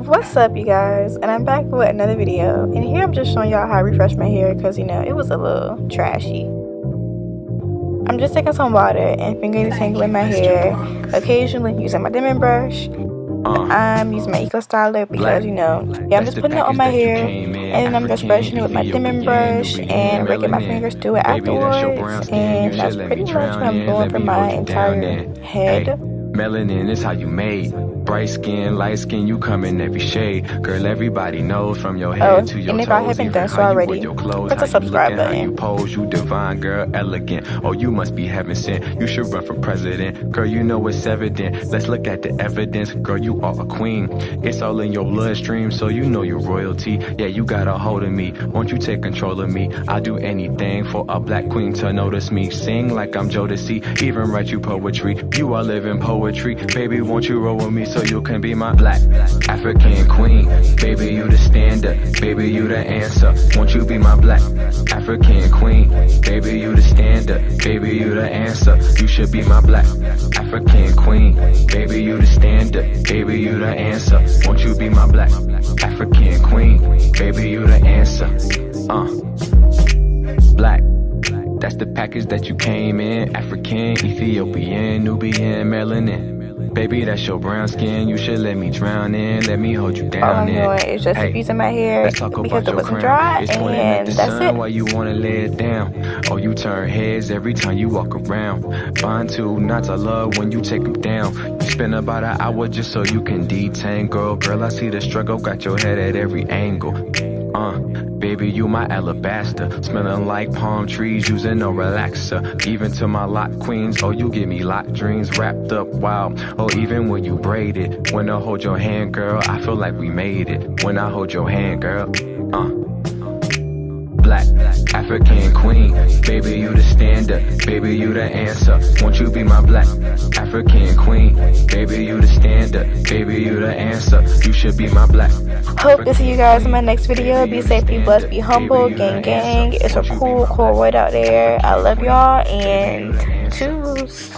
What's up, you guys? And I'm back with another video, and here I'm just showing y'all how I refresh my hair because, you know, it was a little trashy. I'm just taking some water and finger detangling my hair, occasionally using my dimming brush. I'm using my eco styler because, you know, yeah, I'm just putting it on my hair, and I'm just brushing it with my dimming brush and raking my fingers through it afterwards, and that's pretty much what I'm doing for my entire head. Melanin is how you made. Bright skin, light skin, you come in every shade. Girl, everybody knows from your head to your toes. And if I haven't done so already, hit the subscribe button. You pose, you divine, girl, elegant. Oh, you must be heaven sent. You should run for president. Girl, you know it's evident. Let's look at the evidence. Girl, you are a queen. It's all in your bloodstream, so you know you're royalty. Yeah, you got a hold of me. Won't you take control of me? I'll do anything for a black queen to notice me. Sing like I'm Jodeci, even write you poetry. You are living poetry. Baby, won't you roll with me so you can be my black African queen? Baby, you the standard. Baby, you the answer. Won't you be my black African queen? Baby, you the standard. Baby, you the answer. You should be my black African queen. Baby, you the standard. Baby, you the answer. Won't you be my black African queen? Baby, you the answer. Black. That's the package that you came in. African, Ethiopian, Nubian, melanin. Baby, that's your brown skin. You should let me drown in. Let me hold you down. All I'm doing is just diffusing my hair because it wasn't dry, and that's it. Why you wanna lay it down? Oh, you turn heads every time you walk around. Bond knots I love when you take them down. You spend about an hour just so you can detangle. Girl, I see the struggle. Got your head at every angle. Baby, you my alabaster, smelling like palm trees, using no relaxer. Even to my lock queens, oh, you give me lock dreams, wrapped up wild. Oh, even when you braid it, when I hold your hand, girl, I feel like we made it. When I hold your hand, girl, Black African queen, baby, you the standard, baby, you the answer. Won't you be my black African queen? Baby, you the standard, baby, you the answer. You should be my black. Hope to see you guys in my next video. Be safe, be blessed, be humble, gang gang. It's a cool world out there. I love y'all, and choose.